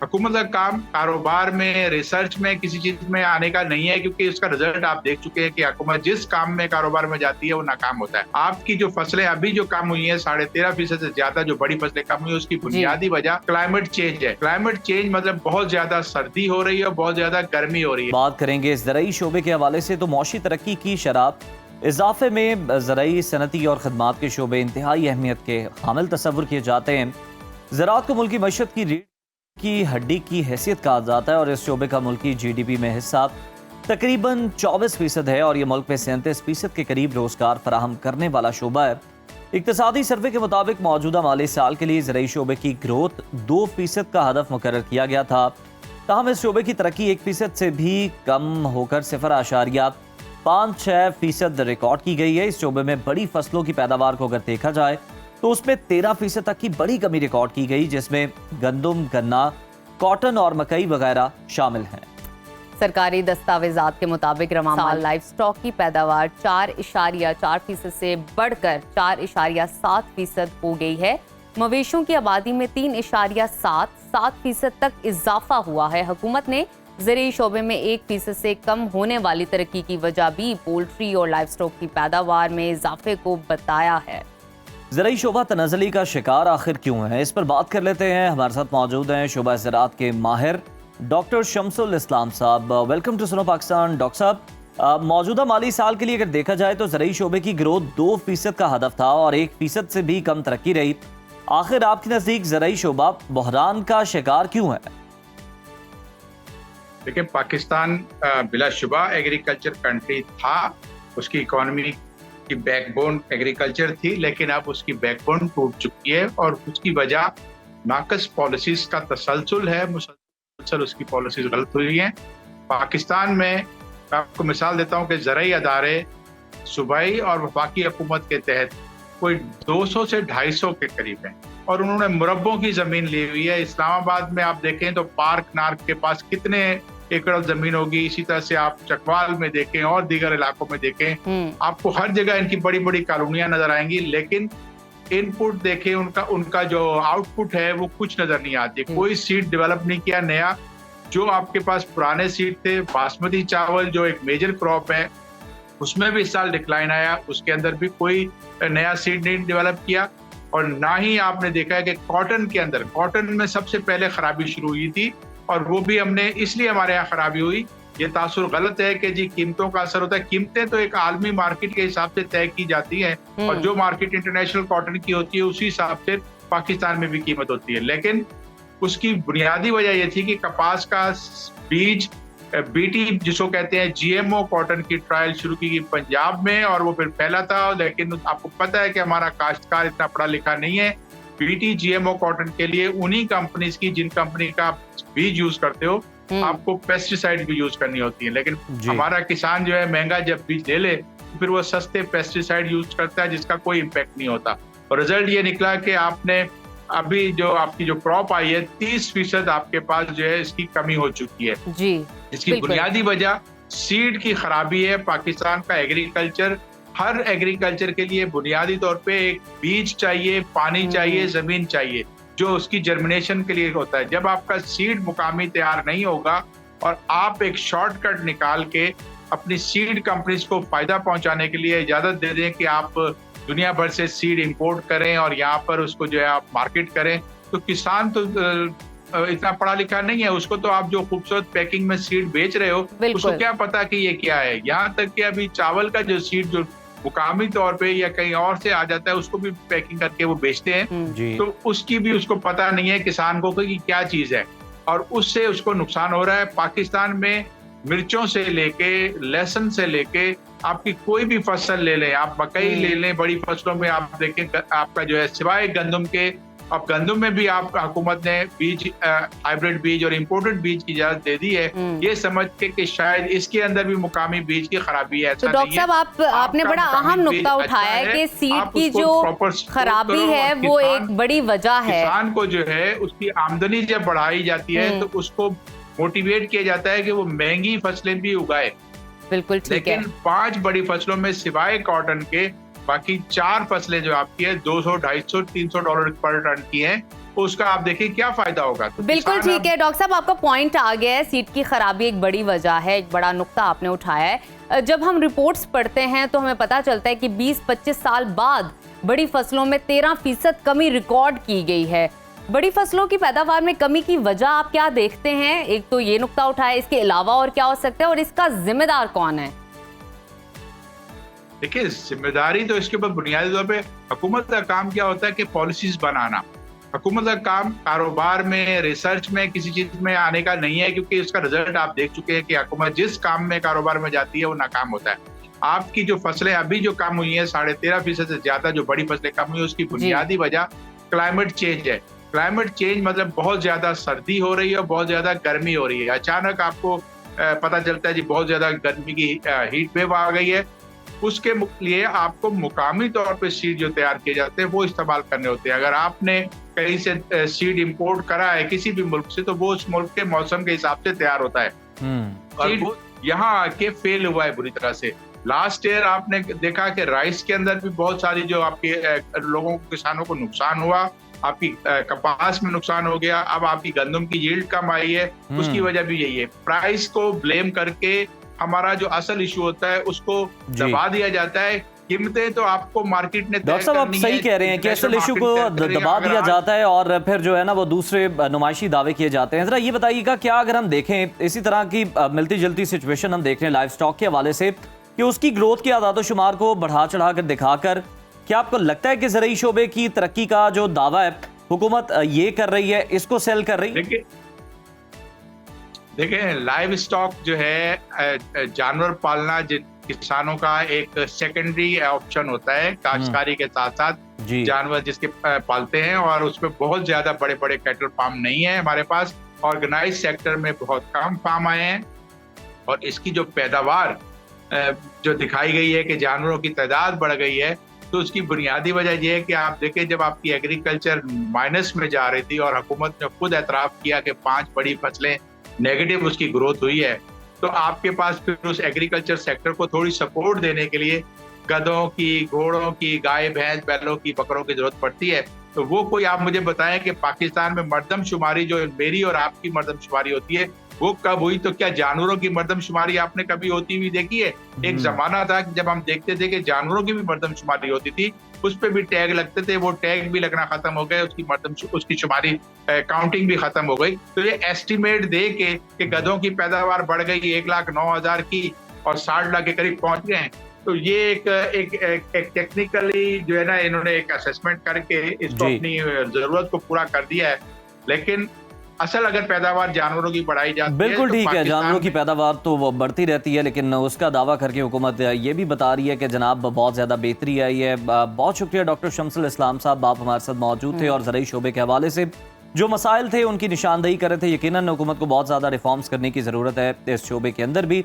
हुकूमत का काम कारोबार में, रिसर्च में, किसी चीज में आने का नहीं है, क्योंकि उसका रिजल्ट आप देख चुके हैं कि हुकूमत जिस काम में कारोबार में जाती है वो नाकाम होता है। आपकी जो फसलें अभी जो कम हुई है 13.5% से ज्यादा जो बड़ी फसलें कम हुई है, उसकी बुनियादी वजह क्लाइमेट चेंज है। क्लाइमेट चेंज मतलब बहुत ज्यादा सर्दी हो रही है और बहुत ज्यादा गर्मी हो रही है। बात करेंगे ज़राई शोबे के हवाले से तो मौशी तरक्की की शराब इजाफे में ज़राई, सनती और खदमात के शोबे इंतहाई अहमियत के हामिल तस्वुर किए जाते हैं। ज़राअत को मुल्की मईशत की रीढ़ की हड्डी की हैसियत कहा जाता है और इस शोबे का मुल्की GDP में हिस्सा तकरीबन 24% है और ये मुल्क में 37% के करीब रोजगार फराहम करने वाला शोबा है। इक्तसादी सर्वे के मुताबिक मौजूदा माली साल के लिए ज़राई शोबे की ग्रोथ 2% का हदफ मुकर्रर किया गया था। ताहम इस शोबे की तरक्की 1% से भी कम होकर 0.56% रिकॉर्ड की गई है। इस शोबे में बड़ी फसलों की पैदावार को अगर देखा जाए तो उसमें 13% तक की बड़ी कमी रिकॉर्ड की गई, जिसमें गंदम, गन्ना, कॉटन और मकई वगैरह शामिल हैं। सरकारी दस्तावेजात के मुताबिक रवा लाइफ स्टॉक की पैदावार 4.4% से बढ़कर 4.7% हो गई है। मवेशियों की आबादी में 3.7% तक इजाफा हुआ है। हुकूमत ने ज़राई शोबे में 1% से कम होने वाली तरक्की की वजह भी पोल्ट्री और लाइफ स्टॉक की पैदावार में इजाफे को बताया है। ज़राई शोबा तनाज़ुली का शिकार आखिर क्यों है, इस पर बात कर लेते हैं। हमारे साथ मौजूद हैं शोबा ज़राअत के माहिर डॉक्टर शम्सुल इस्लाम साहब। वेलकम टू सुनो पाकिस्तान। डॉक्टर साहब, मौजूदा माली साल के लिए अगर देखा जाए तो ज़राई शोबे की ग्रोथ 2% का हदफ था और 1% से भी कम तरक्की रही। आखिर आपके नज़दीक ज़राई शोबा बहरान का शिकार क्यों है? देखिए, पाकिस्तान बिलाशुबा एग्रीकल्चर कंट्री था। उसकी इकोनॉमी की बैकबोन एग्रीकल्चर थी, लेकिन अब उसकी बैकबोन टूट चुकी है और उसकी वजह नाकस पॉलिसीज का तसलसल है। मुसलसल उसकी पॉलिसीज गलत हुई हैं। पाकिस्तान में मैं आपको मिसाल देता हूँ कि ज़राई अदारे सूबाई और वफाकी हुकूमत के तहत कोई 200 से 250 के करीब हैं और उन्होंने मुरब्बों की जमीन ली हुई है। इस्लामाबाद में आप देखें तो पार्क नार्क के पास कितने एकड़ जमीन होगी, इसी तरह से आप चकवाल में देखें और दीगर इलाकों में देखें, आपको हर जगह इनकी बड़ी बड़ी कॉलोनियां नजर आएंगी, लेकिन इनपुट देखें उनका जो आउटपुट है वो कुछ नजर नहीं आती। कोई सीड डेवलप नहीं किया नया। जो आपके पास पुराने सीड थे, बासमती चावल जो एक मेजर क्रॉप है, उसमें भी इस साल डिक्लाइन आया, उसके अंदर भी कोई नया सीड नहीं डेवलप किया। और ना ही आपने देखा है कि कॉटन के अंदर, कॉटन में सबसे पहले खराबी शुरू हुई थी और वो भी हमने इसलिए हमारे यहाँ खराबी हुई, ये तासुर गलत है कि जी कीमतों का असर होता है। कीमतें तो एक आलमी मार्केट के हिसाब से तय की जाती हैं और जो मार्केट इंटरनेशनल कॉटन की होती है उसी हिसाब से पाकिस्तान में भी कीमत होती है। लेकिन उसकी बुनियादी वजह ये थी कि कपास का बीज BT जिसको कहते हैं GMO कॉटन की ट्रायल शुरू की गई पंजाब में और वो फिर फैला था। लेकिन आपको पता है कि हमारा काश्तकार इतना पढ़ा लिखा नहीं है। BT GMO कॉटन के लिए उन्हीं कंपनीज की, जिन कंपनी का बीज यूज करते हो, आपको पेस्टिसाइड भी यूज करनी होती है। लेकिन हमारा किसान जो है महंगा जब बीज ले ले तो फिर वो सस्ते पेस्टिसाइड यूज करता है जिसका कोई इम्पैक्ट नहीं होता। और रिजल्ट ये निकला कि आपने अभी जो आपकी जो क्रॉप आई है 30% आपके पास जो है इसकी कमी हो चुकी है जी। इसकी बुनियादी वजह सीड की खराबी है। पाकिस्तान का एग्रीकल्चर, हर एग्रीकल्चर के लिए बुनियादी तौर पे एक बीज चाहिए, पानी चाहिए, जमीन चाहिए जो उसकी जर्मिनेशन के लिए होता है। जब आपका सीड मुकामी तैयार नहीं होगा और आप एक शॉर्टकट निकाल के अपनी सीड कंपनीज को फायदा पहुंचाने के लिए इजाजत दे दें कि आप दुनिया भर से सीड इंपोर्ट करें और यहाँ पर उसको जो है आप मार्केट करें, तो किसान तो इतना पढ़ा लिखा नहीं है। उसको तो आप जो खूबसूरत पैकिंग में सीड बेच रहे हो उसको क्या पता कि ये क्या है। यहाँ तक कि अभी चावल का जो सीड जो मुकामी तौर पे या कहीं और से आ जाता है उसको भी पैकिंग करके वो बेचते हैं, तो उसकी भी उसको पता नहीं है किसान को कि क्या चीज है और उससे उसको नुकसान हो रहा है। पाकिस्तान में मिर्चों से लेके, लहसुन से लेके, आपकी कोई भी फसल ले लें, आप मकई ले लें, बड़ी फसलों में आप देखें आपका जो है सिवाय गंदम के, अब गंदम में भी आप हुकूमत ने बीज, हाइब्रिड बीज और इम्पोर्टेड बीज की इजाजत दे दी है, ये समझ के कि शायद इसके अंदर भी मुकामी बीज की खराबी है। तो डॉक्टर साहब आपने बड़ा अहम नुक्ता उठाया है कि सीड की जो खराबी है वो एक बड़ी वजह है। किसान को जो है उसकी आमदनी जब बढ़ाई जाती है तो उसको मोटिवेट किया जाता है कि वो महंगी फसलें भी उगाए। बिल्कुल ठीक है। लेकिन 5 बड़ी फसलों में सिवाय कॉटन के बाकी 4 फसलें जो आपकी है $200, $250, $300 पर टन की हैं, उसका आप देखिए क्या फायदा होगा। तो बिल्कुल किसान ठीक है डॉक्टर साहब, आपका पॉइंट आ गया है। सीड की खराबी एक बड़ी वजह है, एक बड़ा नुक्ता आपने उठाया है। जब हम रिपोर्ट्स पढ़ते हैं तो हमें पता चलता है कि 20-25 साल बाद बड़ी फसलों में 13% कमी रिकॉर्ड की गई है। बड़ी फसलों की पैदावार में कमी की वजह आप क्या देखते हैं? एक तो ये नुक्ता उठाया, इसके अलावा और क्या हो सकता है और इसका जिम्मेदार कौन है? देखिए, जिम्मेदारी तो इसके ऊपर बुनियादी तौर पे हुकूमत का काम क्या होता है कि पॉलिसीज बनाना। हुकूमत का काम कारोबार में, रिसर्च में, किसी चीज में आने का नहीं है, क्योंकि उसका रिजल्ट आप देख चुके हैं कि हुकूमत जिस काम में कारोबार में जाती है वो नाकाम होता है। आपकी जो फसलें अभी जो कम हुई है 13.5% से ज्यादा जो बड़ी फसलें कम हुई है, उसकी बुनियादी वजह क्लाइमेट चेंज है। क्लाइमेट चेंज मतलब बहुत ज्यादा सर्दी हो रही है और बहुत ज्यादा गर्मी हो रही है। अचानक आपको पता चलता है जी बहुत ज्यादा गर्मी की हीट वेव आ गई है। उसके लिए आपको मुकामी तौर पे सीड जो तैयार किए जाते हैं वो इस्तेमाल करने होते हैं। अगर आपने कहीं से सीड इंपोर्ट करा है किसी भी मुल्क से, तो वो उस मुल्क के मौसम के हिसाब से तैयार होता है। और वो यहाँ आके फेल हुआ है बुरी तरह से। लास्ट ईयर आपने देखा कि राइस के अंदर भी बहुत सारी जो आपके लोगों को, किसानों को नुकसान हुआ। आपकी कपास में नुकसान हो गया। अब आपकी गंदम की यील्ड कम आई है, उसकी वजह भी यही है। प्राइस को ब्लेम करके हमारा जो असल इशू होता है उसको दबा दिया जाता है। कीमतें तो आपको मार्केट ने, डॉक्टर साहब आप सही कह रहे हैं कि असल इशू को दबा दिया जाता है और फिर जो है ना वो दूसरे नुमाइशी दावे किए जाते हैं। जरा ये बताइएगा, क्या अगर हम देखें इसी तरह की मिलती जुलती सिचुएशन हम देख रहे हैं लाइव स्टॉक के हवाले से कि उसकी ग्रोथ के आदादोशुमार को बढ़ा चढ़ा कर दिखाकर, क्या आपको लगता है कि ज़राई शोबे की तरक्की का जो दावा है हुकूमत ये कर रही है, इसको सेल कर रही है? देखिए, लाइव स्टॉक जो है जानवर पालना किसानों का एक सेकेंडरी ऑप्शन होता है। काश्तकारी के साथ साथ जानवर जिसके पालते हैं, और उसमें बहुत ज्यादा बड़े बड़े कैटल फार्म नहीं है हमारे पास। ऑर्गेनाइज सेक्टर में बहुत कम फार्म आए हैं, और इसकी जो पैदावार जो दिखाई गई है कि जानवरों की तादाद बढ़ गई है, तो उसकी बुनियादी वजह यह है कि आप देखें जब आपकी एग्रीकल्चर माइनस में जा रही थी और हुकूमत ने खुद एतराफ़ किया कि 5 बड़ी फसलें नेगेटिव उसकी ग्रोथ हुई है, तो आपके पास फिर उस एग्रीकल्चर सेक्टर को थोड़ी सपोर्ट देने के लिए गधों की, घोड़ों की, गाय भैंस, बैलों की, बकरों की जरूरत पड़ती है। तो वो कोई आप मुझे बताएं कि पाकिस्तान में मर्दमशुमारी जो मेरी और आपकी मर्दमशुमारी होती है वो कब हुई? तो क्या जानवरों की मर्दमशुमारी आपने कभी होती हुई देखी है? एक जमाना था कि जब हम देखते थे कि जानवरों की भी मर्दमशुमारी होती थी, उस पे भी टैग लगते थे, वो टैग भी लगना खत्म हो गए, उसकी शुमारी काउंटिंग भी खत्म हो गई। तो ये एस्टिमेट दे के कि गधों की पैदावार बढ़ गई 1,09,000 की और 60 लाख के करीब पहुंच गए हैं, तो ये एक टेक्निकली जो है ना इन्होंने एक असेसमेंट करके इसको अपनी जरूरत को पूरा कर दिया है। लेकिन असल अगर पैदावार जानवरों की बढ़ाई जाती है, बिल्कुल ठीक है, जानवरों की पैदावार तो वो बढ़ती रहती है, लेकिन उसका दावा करके हुकूमत ये भी बता रही है कि जनाब बहुत ज़्यादा बेहतरी आई है। बहुत शुक्रिया डॉक्टर शम्सुल इस्लाम साहब, आप हमारे साथ मौजूद थे और ज़राई शोबे के हवाले से जो मसाइल थे उनकी निशानदेही कर रहे थे। यकीनन हुकूमत को बहुत ज़्यादा रिफॉर्म्स करने की ज़रूरत है इस शोबे के अंदर भी।